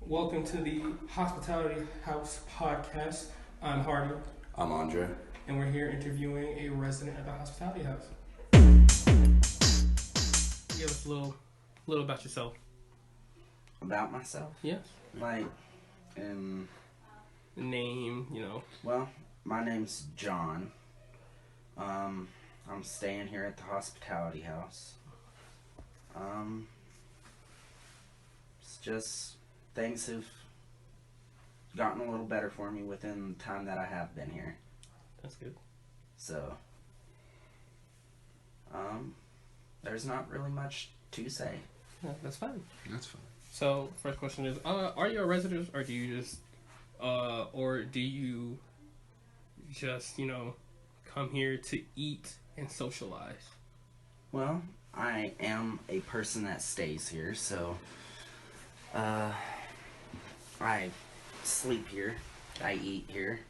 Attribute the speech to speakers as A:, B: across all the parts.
A: Welcome to the Hospitality House podcast. I'm Hardy,
B: I'm Andre.
A: and we're here interviewing a resident of the Hospitality House. Give us a little about yourself.
B: About myself?
A: Yes.
B: Like, um,
A: Name,
B: well, my name's John. I'm staying here at the Hospitality House. It's just things have gotten a little better for me within the time that I have been here.
A: That's good.
B: So, there's not really much to say.
A: Yeah, that's fine.
C: That's fine.
A: So, first question is, are you a resident, or do you just, come here to eat and socialize?
B: Well, I am a person that stays here, so I sleep here, I eat here.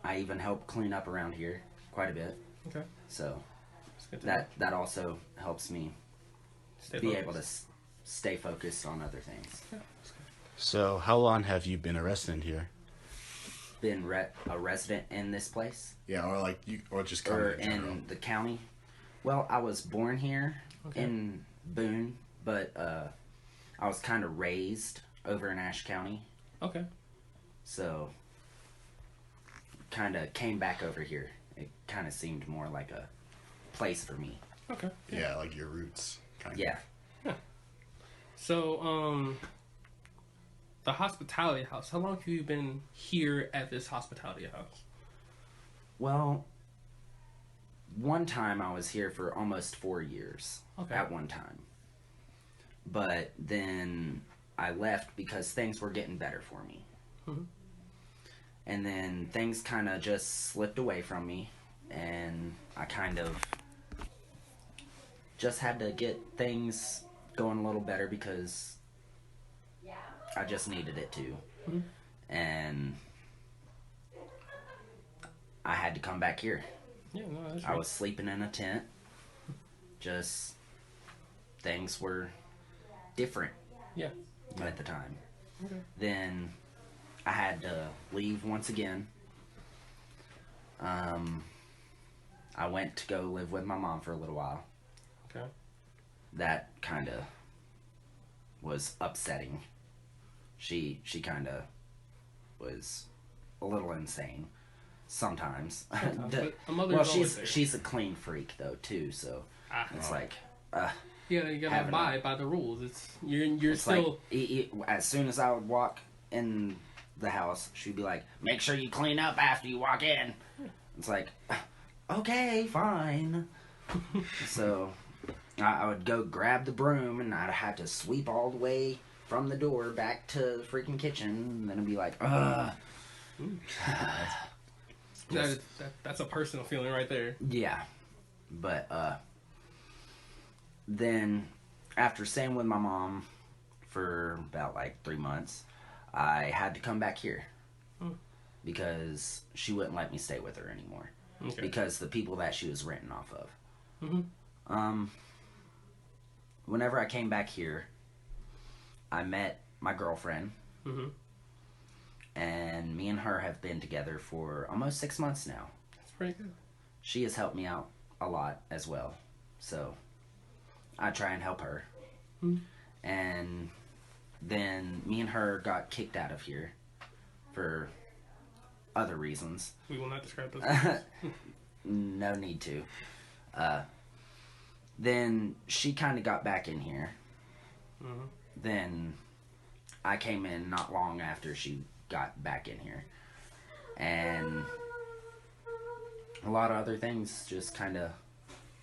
B: I even help clean up around here quite a bit.
A: Okay.
B: So
A: That's good to know.
B: that also helps me
A: Stay
B: be
A: focused.
B: able to stay focused on other things.
A: Yeah, that's good.
C: So, how long have you been a resident here?
B: Been a resident in this place
C: Yeah, or just
B: or in the county. Well, I was born here
A: Okay.
B: in Boone, but I was kind of raised over in Ashe County,
A: Okay.
B: so kind of came back over here. It kind of seemed more like a place for me.
A: Okay.
C: Yeah, like your roots. Kind of.
B: Yeah.
A: So, the Hospitality House. How long have you been here at this Hospitality House?
B: Well, one time I was here for almost 4 years
A: Okay.
B: at one time. But then I left because things were getting better for me.
A: Mhm.
B: And then things kind of just slipped away from me, and I kind of just had to get things going a little better because I just needed it to.
A: Mhm.
B: And I had to come back here.
A: Yeah, no, that's
B: I
A: right.
B: was sleeping in a tent. Just things were different
A: Yeah.
B: at the time.
A: Okay.
B: Then I had to leave once again. I went to go live with my mom for a little while.
A: Okay.
B: That kind of was upsetting. She kind of was a little insane sometimes.
A: Sometimes, but a mother
B: Well,
A: is always there.
B: she's a clean freak though too, so it's like
A: you gotta
B: having
A: abide by the rules. You're
B: it's
A: still
B: like as soon as I would walk in the house, she'd be like, "Make sure you clean up after you walk in." It's like, okay, fine. So I would go grab the broom, and I'd have to sweep all the way from the door back to the freaking kitchen, and then it'd be like,
A: that's a personal feeling right there.
B: yeah. But then after staying with my mom for about like 3 months, I had to come back here because she wouldn't let me stay with her anymore
A: Okay.
B: because the people that she was renting off of.
A: Mhm.
B: Whenever I came back here, I met my girlfriend,
A: Mhm.
B: and me and her have been together for almost 6 months now.
A: That's pretty good.
B: She has helped me out a lot as well, so I try and help her. And then me and her got kicked out of here for other reasons.
A: We will not describe those.
B: No need to. Then she kind of got back in here.
A: Mhm.
B: Then I came in not long after she got back in here. And a lot of other things just kind of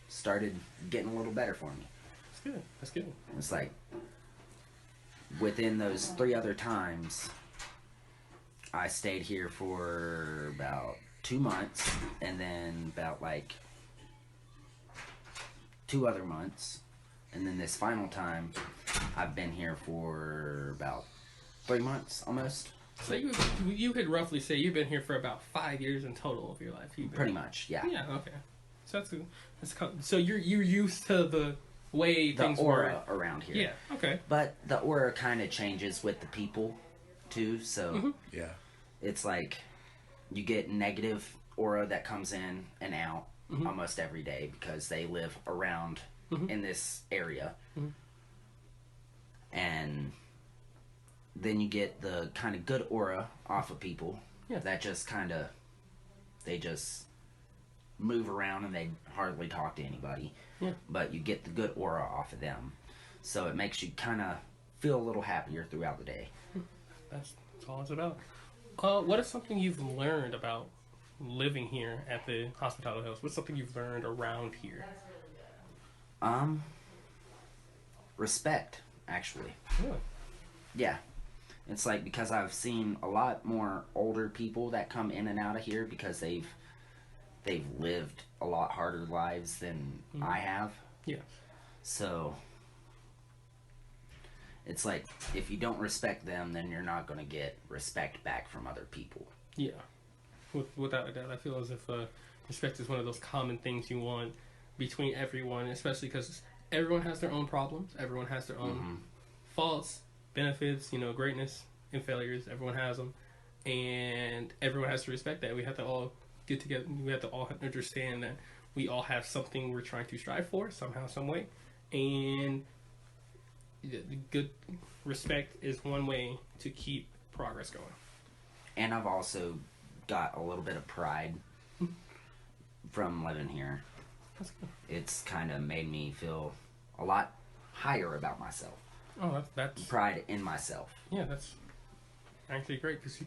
B: started getting a little better for me.
A: That's good. That's good.
B: It's like within those 3 other times, I stayed here for about 2 months, and then about like 2 other months, and then this final time, I've been here for about 3 months almost.
A: So you could roughly say you've been here for about 5 years in total of your life. You've been,
B: Pretty much, yeah.
A: Yeah. Okay. So so you're used to way
B: the
A: things
B: aura around here.
A: Yeah. Okay.
B: But the aura kind of changes with the people, too. So
C: Yeah.
B: it's like you get negative aura that comes in and out almost every day because they live around in this area. And then you get the kind of good aura off of people that just kind of, they just move around and they hardly talk to anybody.
A: Yeah.
B: But you get the good aura off of them. So it makes you kind of feel a little happier throughout the day.
A: That's all it's about. What is something you've learned about living here at the hospitality house? What's something you've learned around here?
B: Respect, actually.
A: Really?
B: Yeah. It's like because I've seen a lot more older people that come in and out of here because they've lived a lot harder lives than I have.
A: Yeah.
B: So it's like if you don't respect them, then you're not going to get respect back from other people.
A: Yeah. Without a doubt, I feel as if respect is one of those common things you want between everyone, especially because everyone has their own problems. Everyone has their own faults, benefits, greatness and failures. Everyone has them. And everyone has to respect that. We have to all get together. We have to all understand that we all have something we're trying to strive for somehow, some way. And the good respect is one way to keep progress going.
B: And I've also got a little bit of pride from living here.
A: That's good.
B: It's kind of made me feel a lot higher about myself.
A: Oh, that's
B: Pride in myself.
A: yeah, that's actually great because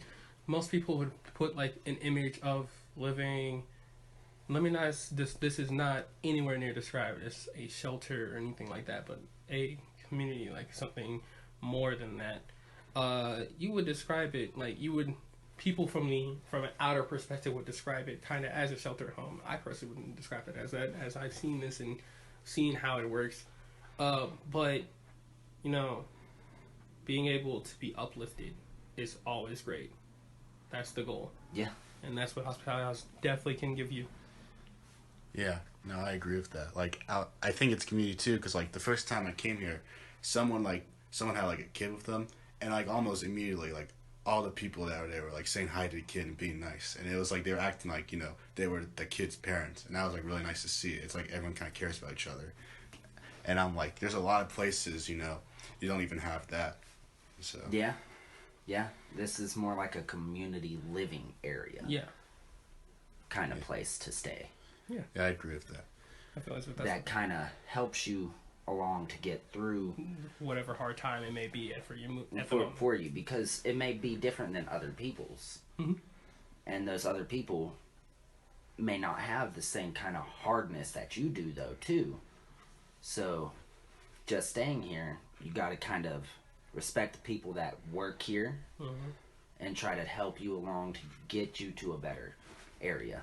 A: most people would put like an image of living. Let me not. This is not anywhere near described as a shelter or anything like that, but a community, like something more than that. You would describe it like you would. People from an outer perspective would describe it kind of as a shelter home. I personally wouldn't describe it as that, as I've seen this and seen how it works. But being able to be uplifted is always great. That's the goal.
B: Yeah.
A: And that's what Hospitality House definitely can give you.
C: Yeah, no, I agree with that. Like, I think it's community too, because like the first time I came here, someone had like a kid with them, and like almost immediately like all the people that were there were like saying hi to the kid and being nice, and it was like they were acting like they were the kid's parents, and that was like really nice to see. It's like everyone kind of cares about each other, and I'm like, there's a lot of places you don't even have that. So
B: Yeah. This is more like a community living area.
A: Yeah.
B: Kind of place to stay.
C: yeah, I agree with that.
A: I feel as if that's
B: That kind of helps you along to get through
A: whatever hard time it may be for you at the moment.
B: for you, because it may be different than other people's. And those other people may not have the same kind of hardness that you do though too. So just staying here, you got to kind of respect the people that work here and try to help you along to get you to a better area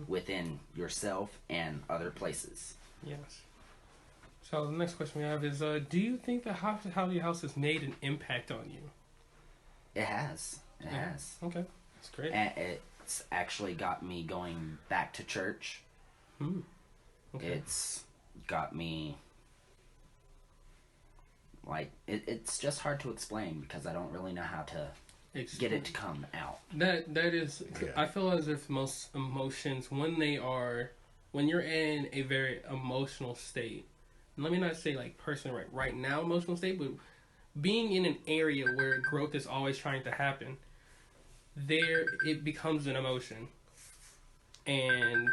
B: within yourself and other places.
A: Yes. So the next question we have is, do you think the Hospitality House has made an impact on you?
B: It has. It has.
A: Okay. That's great.
B: And it's actually got me going back to church.
A: Okay.
B: It's got me like it's just hard to explain because I don't really know how to get it to come out.
A: That is,
C: Yeah.
A: I feel as if most emotions, when you're in a very emotional state, let me not say like personally right now emotional state, but being in an area where growth is always trying to happen, it becomes an emotion. And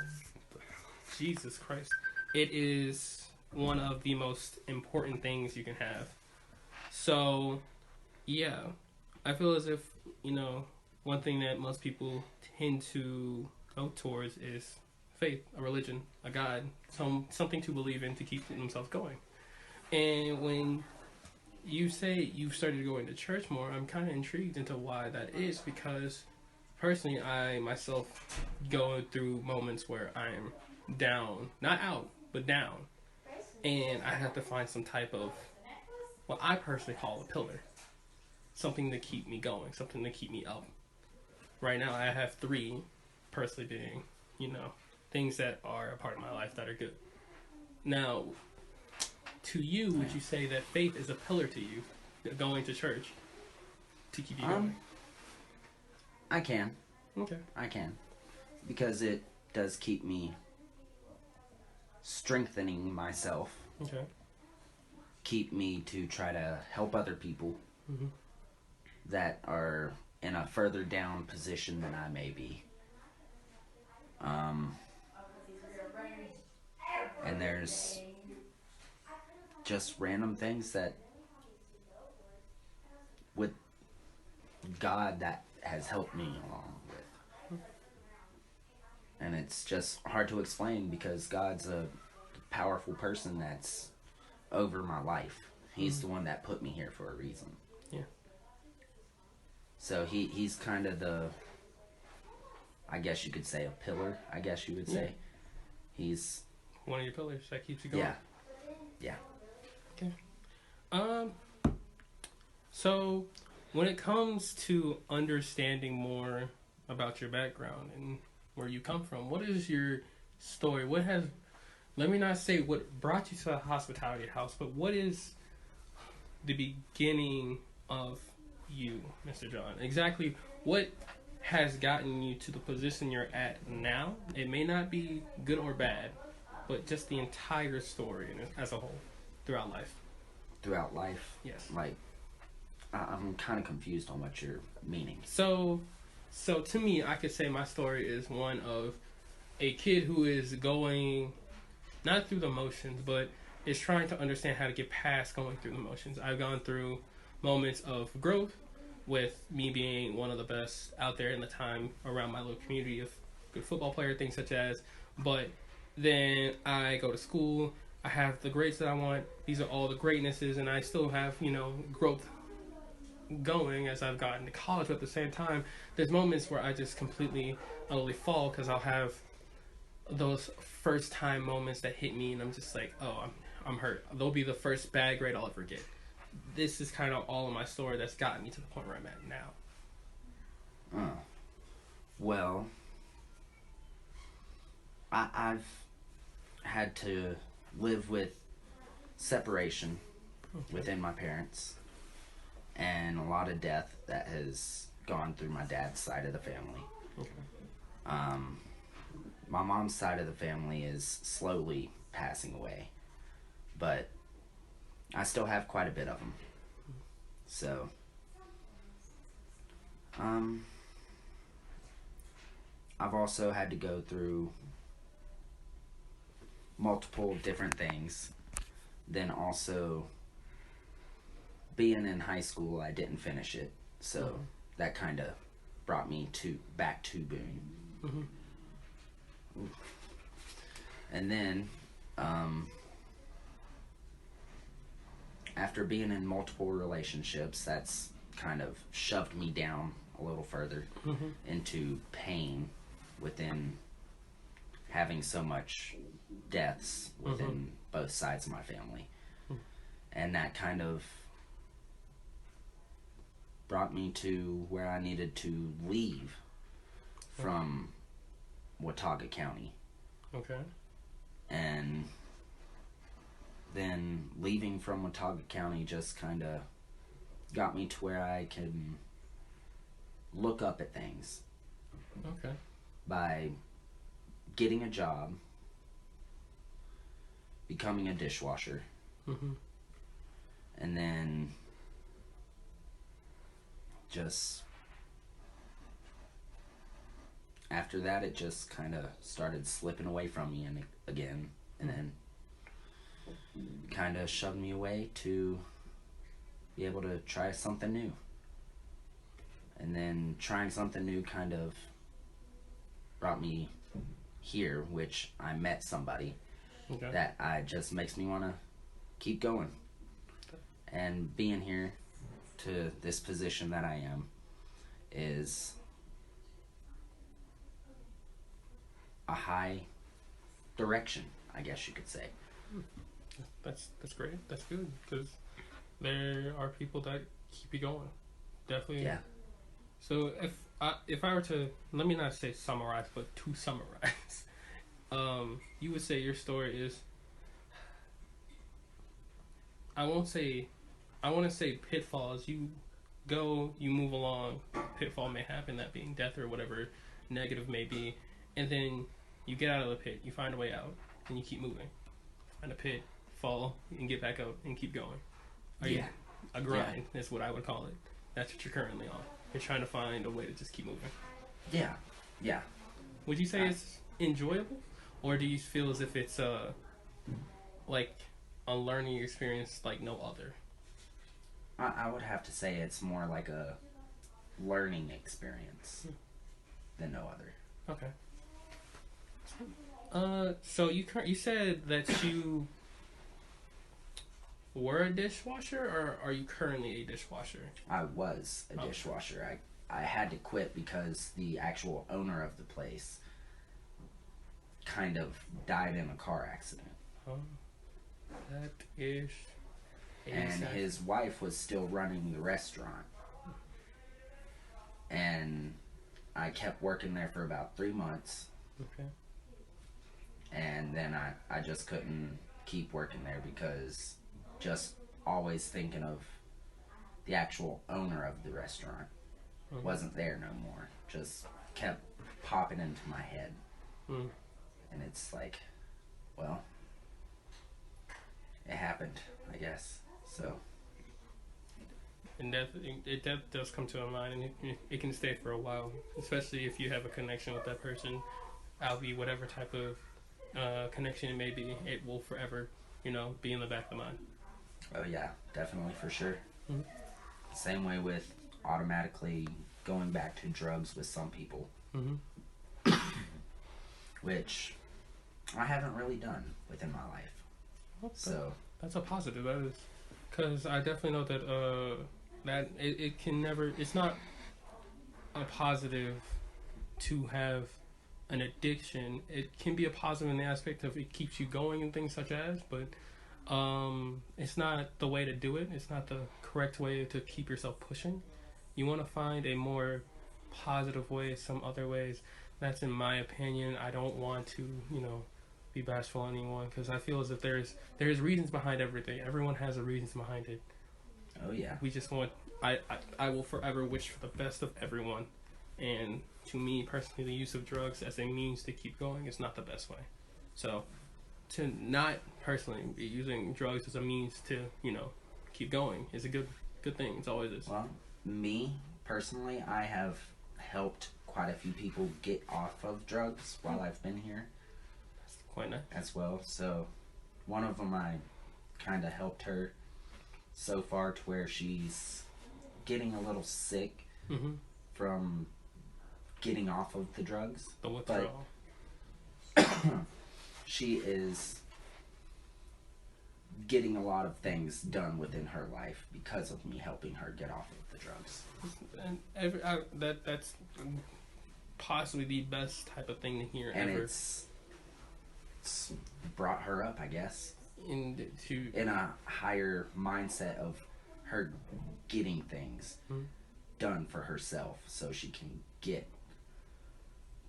A: Jesus Christ, it is one of the most important things you can have. So, yeah, I feel as if, one thing that most people tend to go towards is faith, a religion, a God, something to believe in to keep themselves going. And when you say you've started going to church more, I'm kind of intrigued into why that is, because personally, I myself go through moments where I'm down, not out, but down. And I have to find some type of, what I personally call a pillar. Something to keep me going, something to keep me up. Right now, I have 3, personally being, things that are a part of my life that are good. Now, to you would you say that faith is a pillar to you, going to church to keep you going?
B: I can.
A: Okay.
B: I can. Because it does keep me strengthening myself.
A: Okay.
B: Keep me to try to help other people
A: Mm-hmm.
B: that are in a further down position than I may be. And there's just random things that with God that has helped me along with. And it's just hard to explain because God's a powerful person that's over my life. He's the one that put me here for a reason.
A: Yeah.
B: So he's kind of the, I guess you could say, a pillar, I guess you would say. He's
A: One of your pillars that keeps you going.
B: Yeah.
A: Okay. So when it comes to understanding more about your background and where you come from, what is your story? What has, let me not say what brought you to the hospitality house, but what is the beginning of you, Mr. John? Exactly what has gotten you to the position you're at now? It may not be good or bad, but just the entire story as a whole throughout life.
B: Throughout life?
A: Yes.
B: Like, I'm kind of confused on what you're meaning.
A: So to me, I could say my story is one of a kid who is going, not through the motions, but is trying to understand how to get past going through the motions. I've gone through moments of growth with me being one of the best out there in the time around my little community of good football player, things such as, but then I go to school, I have the grades that I want, these are all the greatnesses, and I still have, growth going as I've gotten to college. But at the same time, there's moments where I just completely utterly fall because I'll have those first time moments that hit me and I'm just like, oh, I'm hurt. They'll be the first bad grade I'll ever get. This is kind of all of my story that's gotten me to the point where I'm at now.
B: Well, I've had to live with separation within my parents and a lot of death that has gone through my dad's side of the family.
A: Okay.
B: My mom's side of the family is slowly passing away, but I still have quite a bit of them. So, I've also had to go through multiple different things. Then also, being in high school, I didn't finish it, so that kind of brought me back to Boone.
A: Mm-hmm.
B: And then, after being in multiple relationships, that's kind of shoved me down a little further into pain within having so much deaths within both sides of my family. And that kind of brought me to where I needed to leave from Watauga County.
A: Okay.
B: And then leaving from Watauga County just kind of got me to where I can look up at things.
A: Okay.
B: By getting a job, becoming a dishwasher, and then just after that it just kind of started slipping away from me and again, and then kind of shoved me away to be able to try something new. And then trying something new kind of brought me here, which I met somebody that just makes me want to keep going. And being here to this position that I am is a high direction, I guess you could say.
A: That's great. That's good, because there are people that keep you going. Definitely.
B: Yeah.
A: So if I were to, let me not say summarize, but to summarize, you would say your story is I won't say, I want to say pitfalls. You go, you move along. Pitfall may happen, that being death or whatever negative may be, and then you get out of the pit. You find a way out, and you keep moving. Find a pit, fall, and get back out and keep going.
B: Yeah.
A: A grind is what I would call it. That's what you're currently on. You're trying to find a way to just keep moving.
B: Yeah. Yeah.
A: Would you say it's enjoyable, or do you feel as if it's like a learning experience like no other?
B: I would have to say it's more like a learning experience than no other.
A: Okay. So you said that you were a dishwasher, or are you currently a dishwasher?
B: I was a dishwasher. I had to quit because the actual owner of the place kind of died in a car accident.
A: Oh, that is.
B: And his wife was still running the restaurant. And I kept working there for about 3 months.
A: Okay.
B: And then I just couldn't keep working there because just always thinking of the actual owner of the restaurant wasn't there no more. Just kept popping into my head. And it's like, well, it happened, I guess. So.
A: And that does come to my mind, and it can stay for a while, especially if you have a connection with that person. Albeit whatever type of connection it may be, it will forever, be in the back of the mind.
B: Oh yeah, definitely, for sure.
A: Mm-hmm.
B: Same way with automatically going back to drugs with some people.
A: Mm-hmm.
B: Which I haven't really done within my life.
A: Okay.
B: So
A: that's a positive. That is, because I definitely know that that it can never. It's not a positive to have an addiction. It can be a positive in the aspect of it keeps you going and things such as, but it's not the way to do it. It's not the correct way to keep yourself pushing. You want to find a more positive way, some other ways. That's in my opinion. I don't want to, be bashful on anyone, because I feel as if there's reasons behind everything. Everyone has a reasons behind it.
B: Oh yeah.
A: We just want. I will forever wish for the best of everyone, and to me personally, the use of drugs as a means to keep going is not the best way. So, to not personally be using drugs as a means to keep going is a good thing. It's always is.
B: Well, me personally, I have helped quite a few people get off of drugs while I've been here.
A: That's quite nice.
B: As well. So one of them, I kind of helped her so far to where she's getting a little sick from getting off of the drugs.
A: The withdrawal.
B: But she is getting a lot of things done within her life because of me helping her get off of the drugs.
A: And that's possibly the best type of thing to hear
B: and
A: ever.
B: It's brought her up, I guess, in a higher mindset of her getting things done for herself so she can get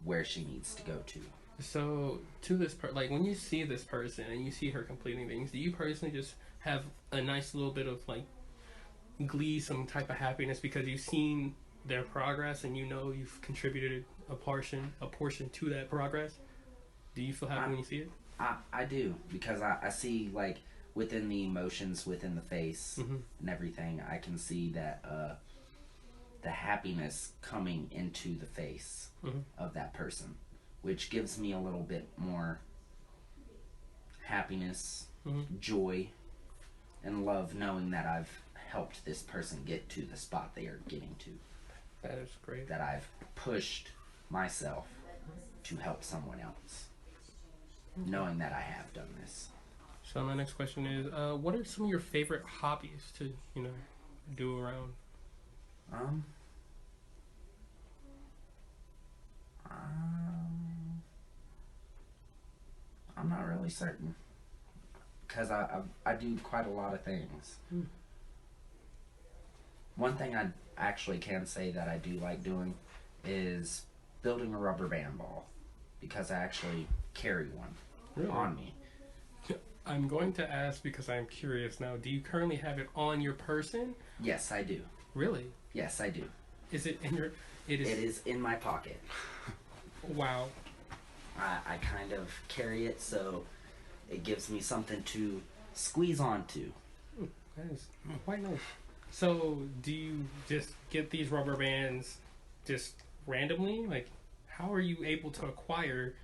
B: where she needs to go to.
A: So to this like when you see this person and you see her completing things, do you personally just have a nice little bit of like glee, some type of happiness because you've seen their progress and you've contributed a portion to that progress? Do you feel happy when you see it?
B: I do, because I see, like, within the emotions within the face and everything, I can see that the happiness coming into the face of that person, which gives me a little bit more happiness, joy, and love, knowing that I've helped this person get to the spot they are getting to.
A: That is great.
B: That I've pushed myself to help someone else, knowing that I have done this.
A: So my next question is, what are some of your favorite hobbies to, do around?
B: I'm not really certain, because I do quite a lot of things. One thing I actually can say that I do like doing is building a rubber band ball, because I actually carry one on me.
A: I'm going to ask because I'm curious now. Do you currently have it on your person?
B: Yes, I do.
A: Really?
B: Yes, I do.
A: Is it in your? It is.
B: It is in my pocket.
A: Wow.
B: I kind of carry it so it gives me something to squeeze onto.
A: That is quite nice. So, do you just get these rubber bands just randomly? Like, how are you able to acquire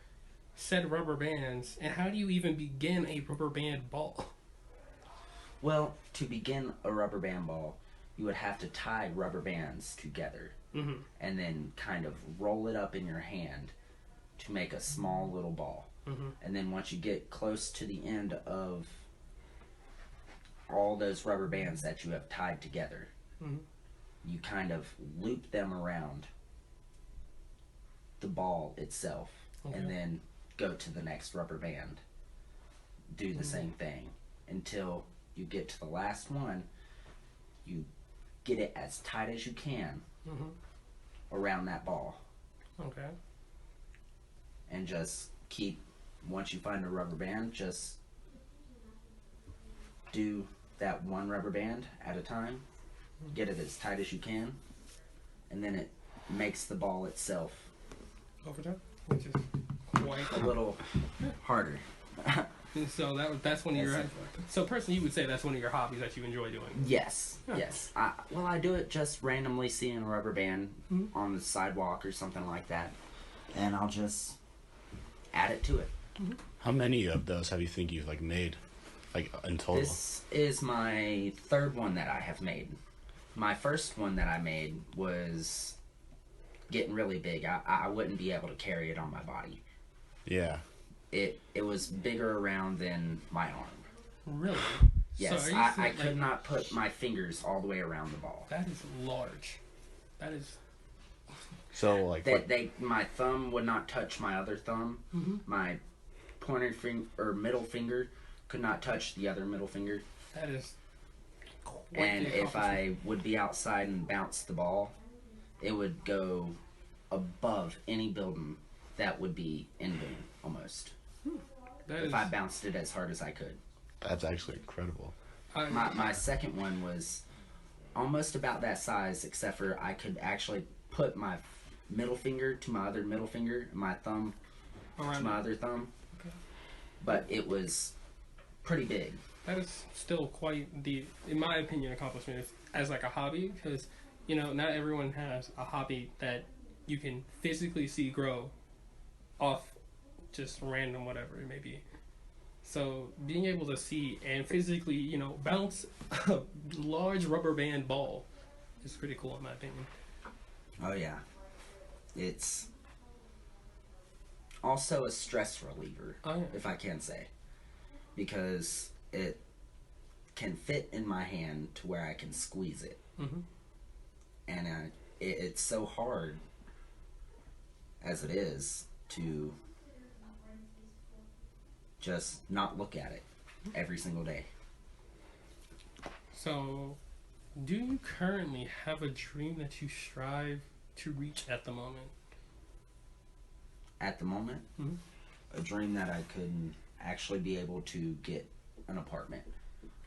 A: said rubber bands, and how do you even begin a rubber band ball?
B: Well, to begin a rubber band ball, you would have to tie rubber bands together
A: Mm-hmm.
B: and then kind of roll it up in your hand to make a small little ball.
A: Mm-hmm.
B: And then once you get close to the end of all those rubber bands that you have tied together,
A: Mhm.
B: you kind of loop them around the ball itself
A: Okay.
B: and then go to the next rubber band. Do the same thing until you get to the last one. You get it as tight as you can
A: Mm-hmm.
B: around that ball
A: Okay.
B: and just keep, once you find a rubber band, just do that one rubber band at a time, get it as tight as you can, and then it makes the ball itself
A: Over there, which is quite.
B: a little harder.
A: So that's one of your. So personally, you would say that's one of your hobbies that you enjoy doing.
B: Yes,
A: Yeah.
B: yes. I do it just randomly seeing a rubber band
A: Mhm.
B: on the sidewalk or something like that, and I'll just add it to it.
C: How many of those have you think you've like made, like in total?
B: This is my third one that I have made. My first one that I made was getting really big. I wouldn't be able to carry it on my body.
C: Yeah.
B: It was bigger around than my arm.
A: Really?
B: Yes,
A: So are you
B: I
A: saying,
B: could
A: like,
B: not put my fingers all the way around the ball.
A: That is large. That is.
C: So like what?
B: My thumb would not touch my other thumb.
A: Mhm.
B: My pointer finger or middle finger could not touch the other middle finger.
A: That is. Quite
B: And
A: the
B: if I would be outside and bounce the ball, it would go above any building that would be in Boone almost.
A: that
B: If
A: is.
B: I bounced it as hard as I could.
C: That's actually incredible.
B: My second one was almost about that size, except for I could actually put my middle finger to my other middle finger, and my thumb to
A: around
B: my other thumb.
A: Okay.
B: But it was pretty big.
A: That is still quite the, in my opinion, accomplishment as like a hobby, because not everyone has a hobby that you can physically see grow off just random whatever it may be. So being able to see and physically, bounce a large rubber band ball is pretty cool in my opinion.
B: Oh yeah. It's also a stress reliever,
A: Oh yeah.
B: if I can say, because it can fit in my hand to where I can squeeze it,
A: Mm-hmm.
B: and it's so hard as it is to just not look at it every single day.
A: So, do you currently have a dream that you strive to reach at the moment?
B: At the moment,
A: Mhm.
B: a dream that I could actually be able to get an apartment,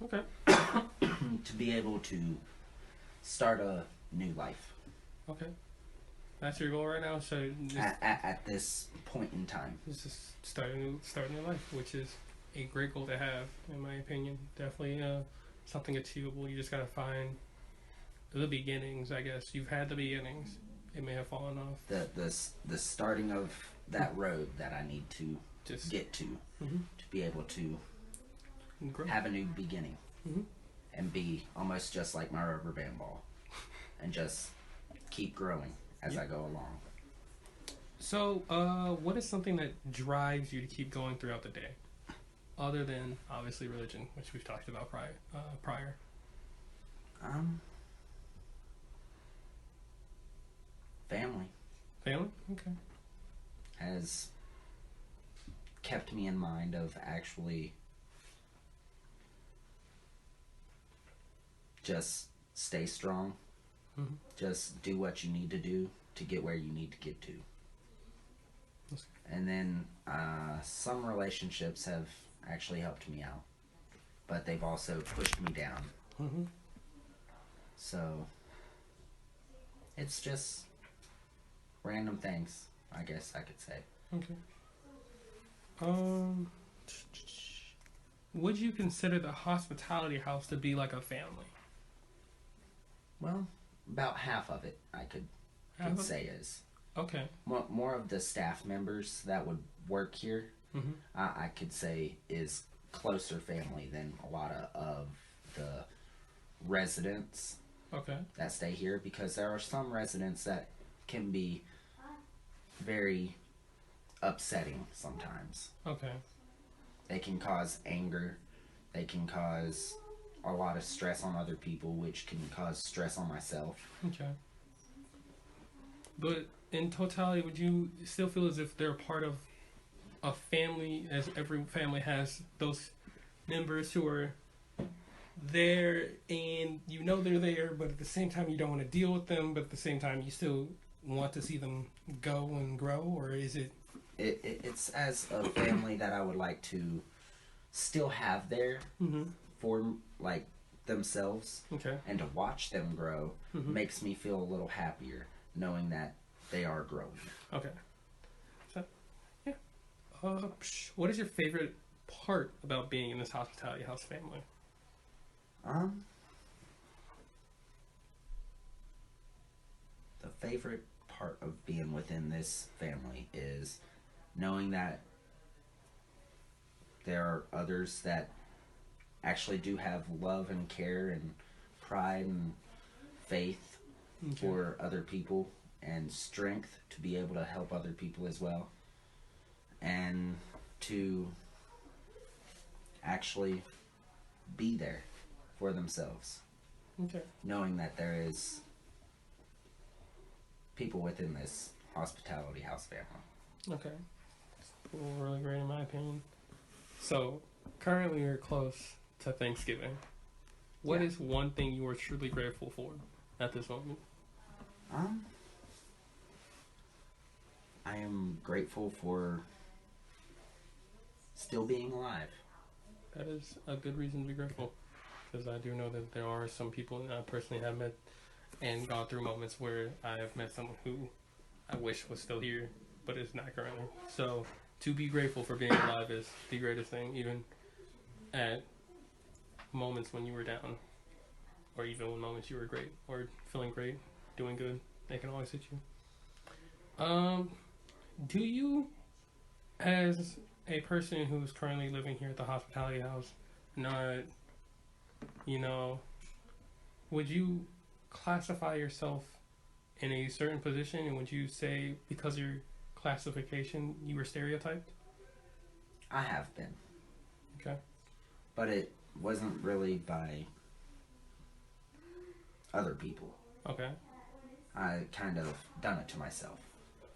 A: Okay.
B: to be able to start a new life
A: Okay. That's your goal right now. So just,
B: at this point in time.
A: just start a new life, which is a great goal to have, in my opinion. Definitely something achievable. You just gotta find the beginnings. I guess you've had the beginnings. It may have fallen off.
B: The starting of that road that I need to
A: Just
B: get to
A: Mhm.
B: to be able to
A: grow.
B: have a new beginning
A: Mhm.
B: and be almost just like my rubber band ball and just keep growing as I go along.
A: So, what is something that drives you to keep going throughout the day, other than obviously religion, which we've talked about prior?
B: Family
A: Family. Okay.
B: has kept me in mind of actually just stay strong.
A: Mhm.
B: Just do what you need to do to get where you need to get to.
A: That's
B: And then some relationships have actually helped me out, but they've also pushed me down.
A: Mm-hmm.
B: So it's just random things, I guess I could say.
A: Okay. Would you consider the hospitality house to be like a family?
B: Well, about half of it I could
A: Half of-
B: say is.
A: Okay.
B: More of the staff members that would work here,
A: Mm-hmm.
B: I could say is closer family than a lot of the residents
A: Okay.
B: that stay here, because there are some residents that can be very upsetting sometimes.
A: Okay.
B: They can cause anger, they can cause a lot of stress on other people, which can cause stress on myself.
A: Okay. But in totality, would you still feel as if they're part of a family, as every family has those members who are there and you know they're there, but at the same time you don't want to deal with them, but at the same time you still want to see them go and grow? Or is it...
B: It's as a family that I would like to still have there
A: Mm-hmm.
B: for like themselves,
A: Okay.
B: and to watch them grow
A: Mhm.
B: makes me feel a little happier knowing that they are growing.
A: Okay. So, yeah. What is your favorite part about being in this hospitality house family?
B: The favorite part of being within this family is knowing that there are others that actually do have love and care and pride and faith
A: Okay.
B: for other people, and strength to be able to help other people as well, and to actually be there for themselves,
A: Okay.
B: knowing that there is people within this hospitality house family.
A: Okay. Really great in my opinion. So, currently you're close to Thanksgiving. What
B: Yeah.
A: is one thing you are truly grateful for at this moment?
B: I am grateful for still being alive.
A: That is a good reason to be grateful. Because I do know that there are some people that I personally have met and gone through moments where I have met someone who I wish was still here, but is not currently. So, to be grateful for being alive is the greatest thing, even at moments when you were down, or even when moments you were great, or feeling great, doing good. They can always hit you. Do you, as a person who's currently living here at the hospitality house, not, would you classify yourself in a certain position, and would you say because of your classification you were stereotyped?
B: I have been,
A: Okay.
B: but it wasn't really by other people.
A: Okay.
B: I kind of done it to myself.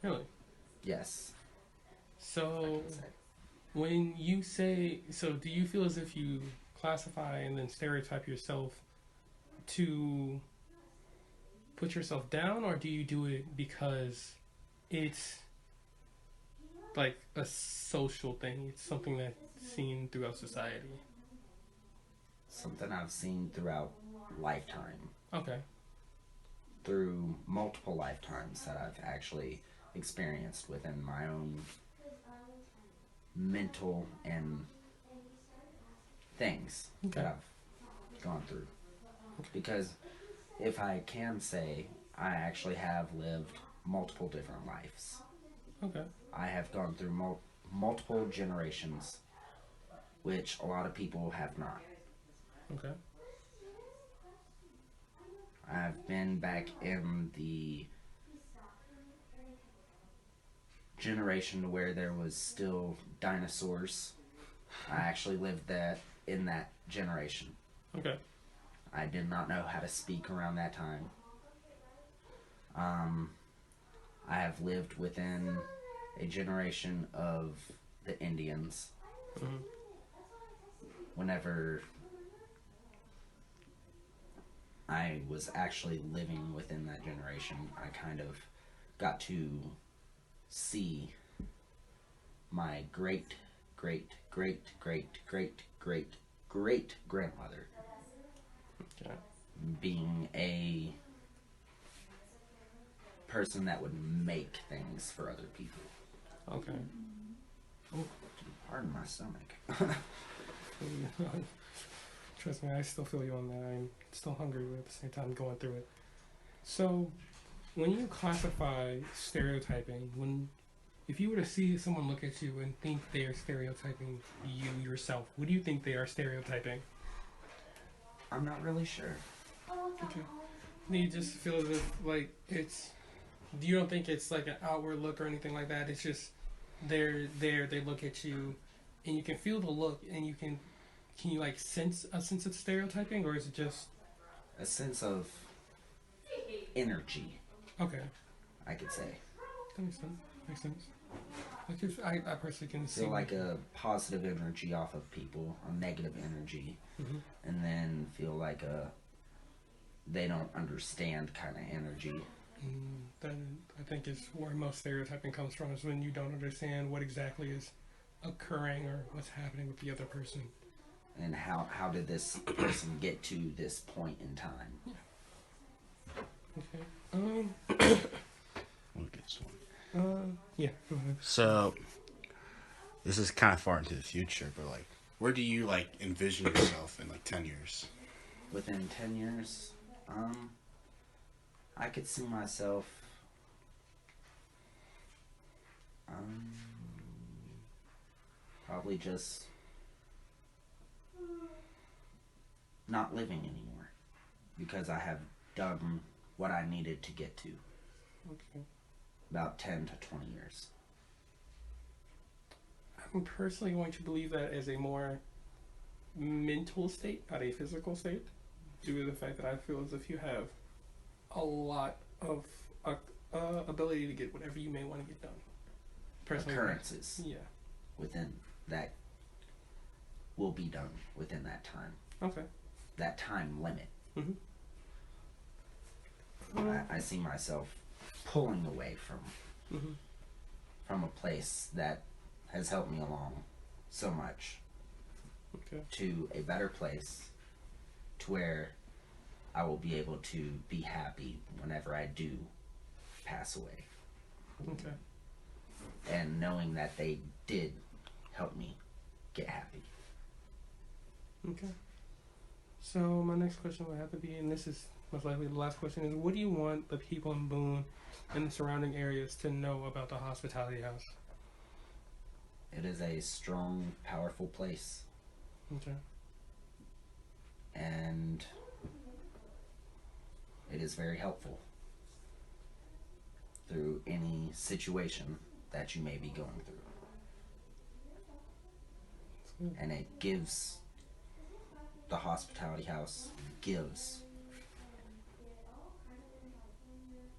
A: Really?
B: Yes. I
A: So,
B: can say.
A: when you say, so do you feel as if you classify and then stereotype yourself to put yourself down, or do you do it because it's like a social thing? It's something that's seen throughout society.
B: Something I've seen throughout lifetime,
A: Okay.
B: through multiple lifetimes that I've actually experienced within my own mental and things
A: Okay.
B: that I've gone through. Because if I can say, I actually have lived multiple different lives.
A: Okay.
B: I have gone through multiple generations, which a lot of people have not.
A: Okay.
B: I've been back in the generation where there was still dinosaurs. I actually lived in that generation.
A: Okay.
B: I did not know how to speak around that time. I have lived within a generation of the Indians.
A: Mhm.
B: Whenever I was actually living within that generation, I kind of got to see my great great great great great great great grandmother
A: Okay.
B: being a person that would make things for other people.
A: Okay.
B: Pardon my stomach.
A: Trust me, I still feel you on that. I'm still hungry, but at the same time going through it. So, when you classify stereotyping, if you were to see someone look at you and think they are stereotyping you yourself, what do you think they are stereotyping?
B: I'm not really sure.
A: Okay. Do you just feel as if like you don't think it's like an outward look or anything like that? It's just they're there, they look at you, and you can feel the look, and can you like sense a sense of stereotyping, or is it just
B: A sense of energy,
A: okay?
B: I could say.
A: That makes sense. Makes sense. Because I personally can see
B: Feel like a positive energy off of people, a negative energy,
A: Mhm.
B: and then feel like they don't understand kind of energy.
A: That I think is where most stereotyping comes from, is when you don't understand what exactly is occurring or what's happening with the other person.
B: And how did this person get to this point in time?
A: Okay.
C: We'll get one.
A: Yeah. Go ahead.
C: So, this is kind of far into the future, but like, where do you like envision yourself in like 10 years?
B: Within 10 years, I could see myself probably just not living anymore because I have done what I needed to get to.
A: Okay.
B: About 10 to 20 years.
A: I'm personally going to believe that as a more mental state, not a physical state, due to the fact that I feel as if you have a lot of ability to get whatever you may want to get done. Personally,
B: Occurrences
A: yeah.
B: within that will be done within that time.
A: Okay.
B: That time limit.
A: Mhm.
B: I see myself pulling away
A: Mhm.
B: from a place that has helped me along so much
A: Okay.
B: to a better place to where I will be able to be happy whenever I do pass away.
A: Okay.
B: And knowing that they did help me get happy.
A: Okay. So my next question would have to be, and this is most likely the last question, is what do you want the people in Boone and the surrounding areas to know about the Hospitality House?
B: It is a strong, powerful place.
A: Okay.
B: And it is very helpful through any situation that you may be going through. And it gives, the Hospitality House gives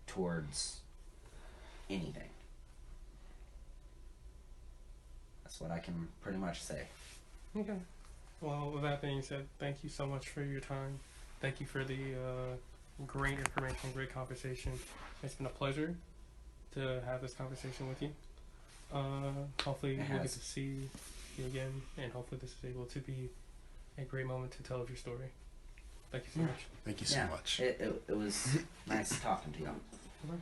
B: towards anything. That's what I can pretty much say.
A: Okay. Well, with that being said, thank you so much for your time. Thank you for the great information, great conversation. It's been a pleasure to have this conversation with you. Hopefully we'll get to see you again, and hopefully this is able to be a great moment to tell of your story. Thank you so much.
C: Thank you so much.
B: It was nice talking to you.
A: Okay.